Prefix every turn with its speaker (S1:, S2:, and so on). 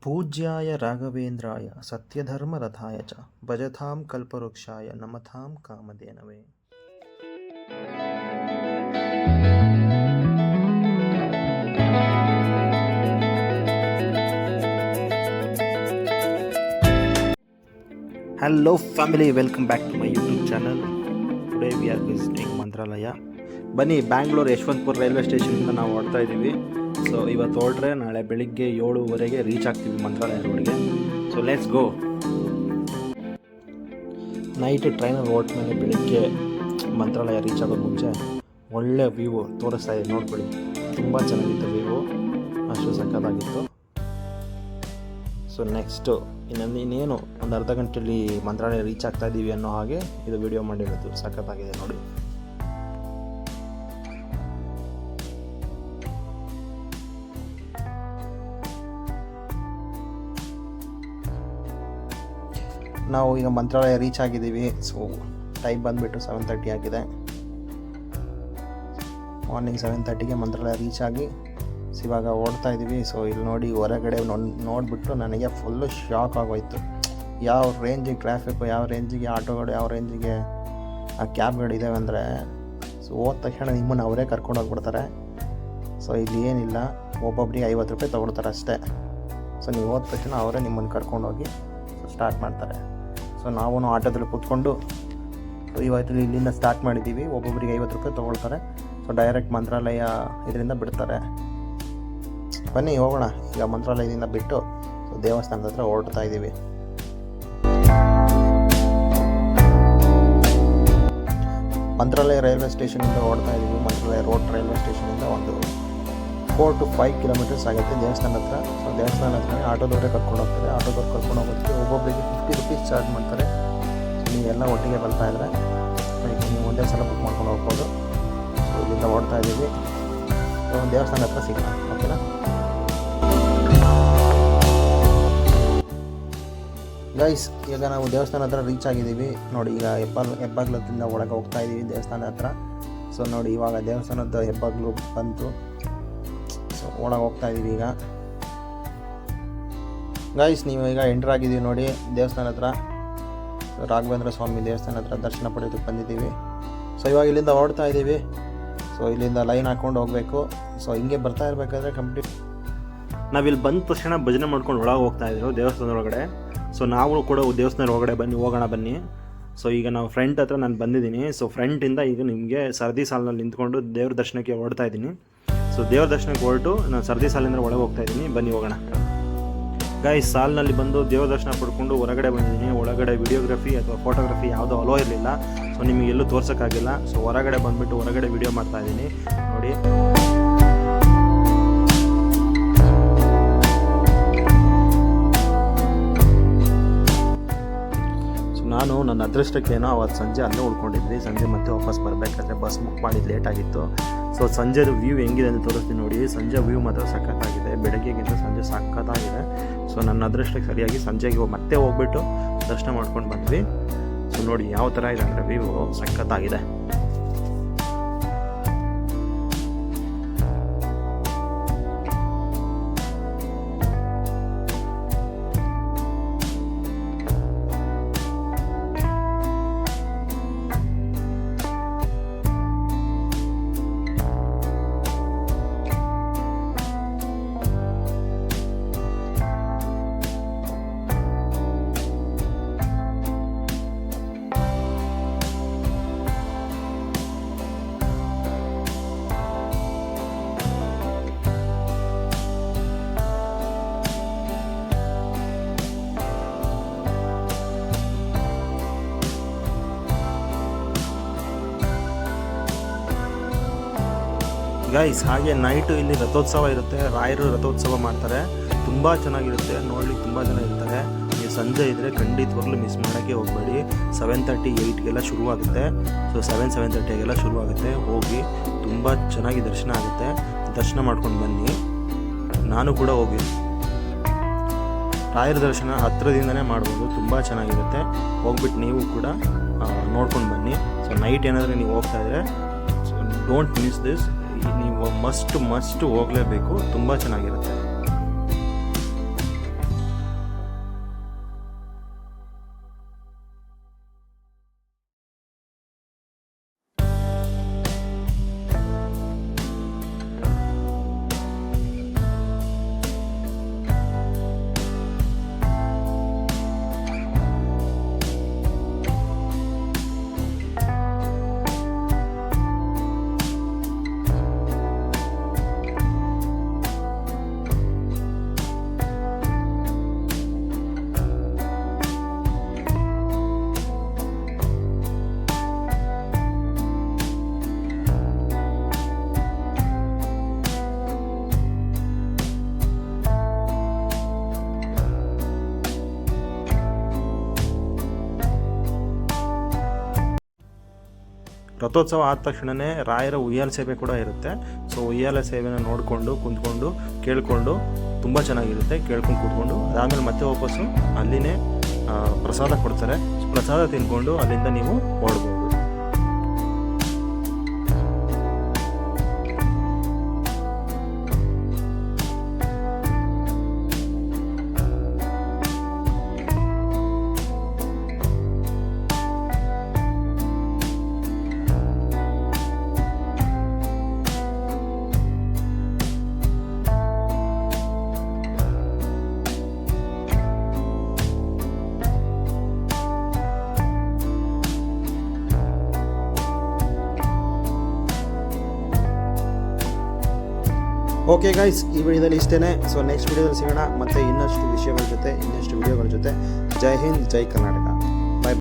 S1: ಪೂಜ್ಯಾಯ ರಾಘವೇಂದ್ರಾಯ ಸತ್ಯಧರ್ಮರಥಾಯ ಚ ಭಜತಾಂ ಕಲ್ಪವೃಕ್ಷಾಯ ನಮತಾಂ ಕಾಮಧೇನವೇ. Hello family, welcome back to my YouTube channel. Today we are visiting ಮಂತ್ರಾಲಯ. ಬನ್ನಿ, ಬ್ಯಾಂಗ್ಳೂರು ಯಶವಂತಪುರ ರೈಲ್ವೆ ಸ್ಟೇಷನಿಂದ ನಾವು ಹೊರಡ್ತಾ ಇದ್ದೀವಿ. ಸೊ ಇವತ್ತು ಹೊರಟ್ರೆ ನಾಳೆ ಬೆಳಿಗ್ಗೆ 7:15 ರೀಚ್ ಆಗ್ತೀವಿ ಮಂತ್ರಾಲಯ ರೋಡ್ಗೆ. So let's go. ನೈಟ್ ಟ್ರೈನಲ್ಲಿ ಹೊರಟ್ಮೇಲೆ ಬೆಳಿಗ್ಗೆ ಮಂತ್ರಾಲಯ ರೀಚ್ ಆಗೋದು ಮುಂಚೆ ಒಳ್ಳೆ ವ್ಯೂ ತೋರಿಸ್ತಾ ಇದೆ, ನೋಡ್ಕೊಳ್ಳಿ. ತುಂಬ ಚೆನ್ನಾಗಿತ್ತು ವ್ಯೂ, ಅಷ್ಟು ಸಕ್ಕತ್ತಾಗಿತ್ತು. ಸೊ ನೆಕ್ಸ್ಟು ಇನ್ನೇನು ಒಂದು ಅರ್ಧ ಗಂಟೆಯಲ್ಲಿ ಮಂತ್ರಾಲಯ ರೀಚ್ ಆಗ್ತಾ ಇದ್ದೀವಿ ಅನ್ನೋ ಹಾಗೆ ಇದು ವಿಡಿಯೋ ಮಾಡಿರೋದು. ಸಖತ್ತಾಗಿದೆ ನೋಡಿ. ನಾವು ಈಗ ಮಂತ್ರಾಲಯ ರೀಚ್ ಆಗಿದ್ದೀವಿ. ಸೊ ಟೈಮ್ ಬಂದುಬಿಟ್ಟು 7:30 ಆಗಿದೆ. ಮಾರ್ನಿಂಗ್ 7:30ಗೆ ಮಂತ್ರಾಲಯ ರೀಚ್ ಆಗಿ ಇವಾಗ ಓಡ್ತಾ ಇದ್ದೀವಿ. ಸೊ ಇಲ್ಲಿ ನೋಡಿ, ಹೊರಗಡೆ ನೋಡಿಬಿಟ್ಟು ನನಗೆ ಫುಲ್ಲು ಶಾಕ್ ಆಗೋಯ್ತು. ಯಾವ ರೇಂಜಿಗೆ ಟ್ರಾಫಿಕ್ಕು, ಯಾವ ರೇಂಜಿಗೆ ಆಟೋಗಳು, ಯಾವ ರೇಂಜಿಗೆ ಆ ಕ್ಯಾಬ್ಗಳಿದ್ದಾವೆ ಅಂದರೆ, ಸೊ ಹೋದ ತಕ್ಷಣ ನಿಮ್ಮನ್ನು ಅವರೇ ಕರ್ಕೊಂಡು ಹೋಗ್ಬಿಡ್ತಾರೆ. ಸೊ ಇಲ್ಲಿ ಏನಿಲ್ಲ, ಒಬ್ಬೊಬ್ರಿಗೆ 50 ರೂಪಾಯಿ ತೊಗೊಳ್ತಾರೆ ಅಷ್ಟೇ. ಸೊ ನೀವು ಹೋದ ತಕ್ಷಣ ಅವರೇ ನಿಮ್ಮನ್ನು ಕರ್ಕೊಂಡೋಗಿ ಸ್ಟಾರ್ಟ್ ಮಾಡ್ತಾರೆ. ಸೊ ನಾವು ಆಟೋದಲ್ಲಿ ಕೂತ್ಕೊಂಡು ಇವತ್ತು ಇಲ್ಲಿಂದ ಸ್ಟಾರ್ಟ್ ಮಾಡಿದ್ದೀವಿ. ಒಬ್ಬೊಬ್ಬರಿಗೆ 50 ರೂಪಾಯಿ ತೊಗೊಳ್ತಾರೆ. ಸೊ ಡೈರೆಕ್ಟ್ ಮಂತ್ರಾಲಯ ಇದರಿಂದ ಬಿಡ್ತಾರೆ. ಬನ್ನಿ ಹೋಗೋಣ. ಈಗ ಮಂತ್ರಾಲಯದಿಂದ ಬಿಟ್ಟು ದೇವಸ್ಥಾನದ ಹತ್ರ ಹೊರಡ್ತಾ ಇದ್ದೀವಿ. ಮಂತ್ರಾಲಯ ರೈಲ್ವೆ ಸ್ಟೇಷನಿಂದ ಹೊರಡ್ತಾ ಇದ್ದೀವಿ. ಮಂತ್ರಾಲಯ ರೋಡ್ ರೈಲ್ವೆ ಸ್ಟೇಷನಿಂದ ಒಂದು 4 to 5 ಕಿಲೋಮೀಟರ್ಸ್ ಆಗುತ್ತೆ ದೇವಸ್ಥಾನ ಹತ್ರ. ಸೊ ದೇವಸ್ಥಾನ ಹತ್ರ ಆಟೋದವರೇ ಕರ್ಕೊಂಡು ಹೋಗ್ತಾರೆ. ಆಟೋದವ್ರು ಕರ್ಕೊಂಡು ಹೋಗೋದಕ್ಕೆ ಒಬ್ಬೊಬ್ಬರಿಗೆ 50 ರೂಪೀಸ್ ಚಾರ್ಜ್ ಮಾಡ್ತಾರೆ. ಸೊ ನೀವೆಲ್ಲ ಒಟ್ಟಿಗೆ ಬರ್ತಾ ಇದ್ದರೆ ನೀವು ಒಂದೇ ಸಲ ಬುಕ್ ಮಾಡ್ಕೊಂಡು ಹೋಗ್ಬೋದು. ಸೊ ಇಲ್ಲಿಂದ ಹೊರಡ್ತಾ ಇದ್ದೀವಿ. ಸೊ ದೇವಸ್ಥಾನ ಹತ್ರ ಸಿಗೋಣ, ಓಕೆನಾ? ಗೈಸ್, ಈಗ ನಾವು ದೇವಸ್ಥಾನ ಹತ್ರ ರೀಚ್ ಆಗಿದ್ದೀವಿ. ನೋಡಿ, ಈಗ ಹೆಬ್ಬಾಗ್ಲದಿಂದ ಒಳಗೆ ಹೋಗ್ತಾ ಇದ್ದೀವಿ ದೇವಸ್ಥಾನ ಹತ್ರ. ಸೊ ನೋಡಿ, ಇವಾಗ ದೇವಸ್ಥಾನದ ಹೆಬ್ಬಾಗ್ಲು ಬಂತು. ಸೊ ಒಳಗೆ ಹೋಗ್ತಾ ಇದ್ದೀವಿ ಈಗ. ಗೈಸ್, ನೀವು ಈಗ ಎಂಟ್ರ್ ಆಗಿದ್ದೀವಿ ನೋಡಿ ದೇವಸ್ಥಾನ ಹತ್ರ. ರಾಘವೇಂದ್ರ ಸ್ವಾಮಿ ದೇವಸ್ಥಾನ ಹತ್ರ ದರ್ಶನ ಪಡೆಯೋದಕ್ಕೆ ಬಂದಿದ್ದೀವಿ. ಸೊ ಇವಾಗ ಇಲ್ಲಿಂದ ಹೊರಡ್ತಾ ಇದ್ದೀವಿ. ಸೊ ಇಲ್ಲಿಂದ ಲೈನ್ ಹಾಕ್ಕೊಂಡು ಹೋಗಬೇಕು. ಸೊ ಹಿಂಗೆ ಬರ್ತಾ ಇರಬೇಕಾದ್ರೆ ಕಂಪ್ಲೀಟ್ ನಾವಿಲ್ಲಿ ಬಂದ ತಕ್ಷಣ ಭಜನೆ ಮಾಡ್ಕೊಂಡು ಒಳಗೆ ಹೋಗ್ತಾ ಇದ್ರು ದೇವಸ್ಥಾನದ ಒಳಗಡೆ. ಸೊ ನಾವು ಕೂಡ ದೇವಸ್ಥಾನದ ಒಳಗಡೆ ಹೋಗೋಣ ಬನ್ನಿ. ಸೊ ಈಗ ನಾವು ಫ್ರಂಟ್ ಹತ್ರ ನಾನು ಬಂದಿದ್ದೀನಿ. ಸೊ ಫ್ರಂಟಿಂದ ಈಗ ನಿಮಗೆ ಸರದಿ ಸಾಲಿನಲ್ಲಿ ನಿಂತ್ಕೊಂಡು ದೇವ್ರ ದರ್ಶನಕ್ಕೆ ಹೊರಡ್ತಾ ಇದ್ದೀನಿ. ಸೊ ದೇವ್ರ ದರ್ಶನಕ್ಕೆ ಹೊರಟು ನಾನು ಸರದಿ ಸಾಲಿಂದ ಒಳಗೆ ಹೋಗ್ತಾ ಇದ್ದೀನಿ. ಬನ್ನಿ ಹೋಗೋಣ. ಗೈಸ್, ಸಾಲಿನಲ್ಲಿ ಬಂದು ದೇವ್ರ ದರ್ಶನ ಪಡ್ಕೊಂಡು ಹೊರಗಡೆ ಬಂದಿದ್ದೀನಿ. ಒಳಗಡೆ ವಿಡಿಯೋಗ್ರಫಿ ಅಥವಾ ಫೋಟೋಗ್ರಫಿ ಯಾವುದೋ ಅಲೋ ಇರಲಿಲ್ಲ. ಸೊ ನಿಮಗೆ ಎಲ್ಲೂ ತೋರ್ಸೋಕ್ಕಾಗಿಲ್ಲ. ಸೊ ಹೊರಗಡೆ ಬಂದುಬಿಟ್ಟು ಹೊರಗಡೆ ವಿಡಿಯೋ ಮಾಡ್ತಾ ಇದ್ದೀನಿ ನೋಡಿ. ನಾನು ನನ್ನ ಅದೃಷ್ಟಕ್ಕೇನೋ ಅವತ್ತು ಸಂಜೆ ಅಲ್ಲೇ ಉಳ್ಕೊಂಡಿದ್ವಿ. ಸಂಜೆ ಮತ್ತೆ ವಾಪಸ್ ಬರಬೇಕಾದ್ರೆ ಬಸ್ ಬುಕ್ ಮಾಡಿದ್ದು ಲೇಟ್ ಆಗಿತ್ತು. ಸೊ ಸಂಜೆದು ವ್ಯೂ ಹೆಂಗಿದೆ ಅಂತ ತೋರಿಸ್ತೀನಿ ನೋಡಿ. ಸಂಜೆ ವ್ಯೂ ಮಾತ್ರ ಸಖತ್ತಾಗಿದೆ. ಬೆಳಗ್ಗೆಗಿಂತ ಸಂಜೆ ಸಖತ್ತಾಗಿದೆ. ಸೊ ನನ್ನ ಅದೃಷ್ಟಕ್ಕೆ ಸರಿಯಾಗಿ ಸಂಜೆಗೆ ಮತ್ತೆ ಹೋಗ್ಬಿಟ್ಟು ದರ್ಶನ ಮಾಡ್ಕೊಂಡು ಬಂದ್ವಿ. ಸೊ ನೋಡಿ ಯಾವ ಥರ ಇದೆ ಅಂದರೆ ವ್ಯೂ ಸಖತ್ತಾಗಿದೆ. ಗೈಸ್, ಹಾಗೆ ನೈಟು ಇಲ್ಲಿ ರಥೋತ್ಸವ ಇರುತ್ತೆ. ರಾಯರು ರಥೋತ್ಸವ ಮಾಡ್ತಾರೆ. ತುಂಬ ಚೆನ್ನಾಗಿರುತ್ತೆ, ನೋಡ್ಲಿಕ್ಕೆ ತುಂಬ ಜನ ಇರ್ತಾರೆ. ನೀವು ಸಂಜೆ ಇದ್ದರೆ ಖಂಡಿತವಾಗ್ಲೂ ಮಿಸ್ ಮಾಡೋಕ್ಕೆ ಹೋಗಬೇಡಿ. 7:30, 8ಗೆಲ್ಲ ಶುರುವಾಗುತ್ತೆ. ಸೊ 7:30ಗೆಲ್ಲ ಶುರುವಾಗುತ್ತೆ. ಹೋಗಿ ತುಂಬ ಚೆನ್ನಾಗಿ ದರ್ಶನ ಆಗುತ್ತೆ. ದರ್ಶನ ಮಾಡ್ಕೊಂಡು ಬನ್ನಿ. ನಾನು ಕೂಡ ಹೋಗಿ ರಾಯರ ದರ್ಶನ ಹತ್ರದಿಂದನೇ ಮಾಡ್ಬೋದು. ತುಂಬ ಚೆನ್ನಾಗಿರುತ್ತೆ. ಹೋಗ್ಬಿಟ್ಟು ನೀವು ಕೂಡ ನೋಡ್ಕೊಂಡು ಬನ್ನಿ. ಸೊ ನೈಟ್ ಏನಾದರೂ ನೀವು ಹೋಗ್ತಾ ಇದ್ದರೆ ಡೋಂಟ್ ಮಿಸ್ ದಿಸ್. ನೀವು ಮಸ್ಟ್ ಹೋಗಲೇಬೇಕು. ತುಂಬ ಚೆನ್ನಾಗಿರುತ್ತೆ. ರಥೋತ್ಸವ ಆದ ತಕ್ಷಣವೇ ರಾಯರ ಉಯ್ಯಾಲೆ ಸೇವೆ ಕೂಡ ಇರುತ್ತೆ. ಸೊ ಉಯ್ಯಾಲೆ ಸೇವೆನ ನೋಡಿಕೊಂಡು ಕುಂತ್ಕೊಂಡು ಕೇಳಿಕೊಂಡು ತುಂಬ ಚೆನ್ನಾಗಿರುತ್ತೆ. ಕೇಳ್ಕೊಂಡು ಕೂತ್ಕೊಂಡು ಅದಾದಮೇಲೆ ಮತ್ತೆ ವಾಪಸ್ಸು ಅಲ್ಲಿನೇ ಪ್ರಸಾದ ಕೊಡ್ತಾರೆ. ಪ್ರಸಾದ ತಿಂದ್ಕೊಂಡು ಅಲ್ಲಿಂದ ನೀವು ಹೊರಡ್ಬೋದು. ಓಕೆ ಗೈಸ್, ಈ ವಿಡಿಯೋದಲ್ಲಿ ಇಷ್ಟೇ. ಸೊ ನೆಕ್ಸ್ಟ್ ವಿಡಿಯೋದಲ್ಲಿ ಸಿಗೋಣ ಮತ್ತೆ ಇನ್ನಷ್ಟು ವಿಷಯಗಳ ಜೊತೆ, ಇನ್ನಷ್ಟು ವಿಡಿಯೋಗಳ ಜೊತೆ. ಜೈ ಹಿಂದ್, ಜೈ ಕರ್ನಾಟಕ.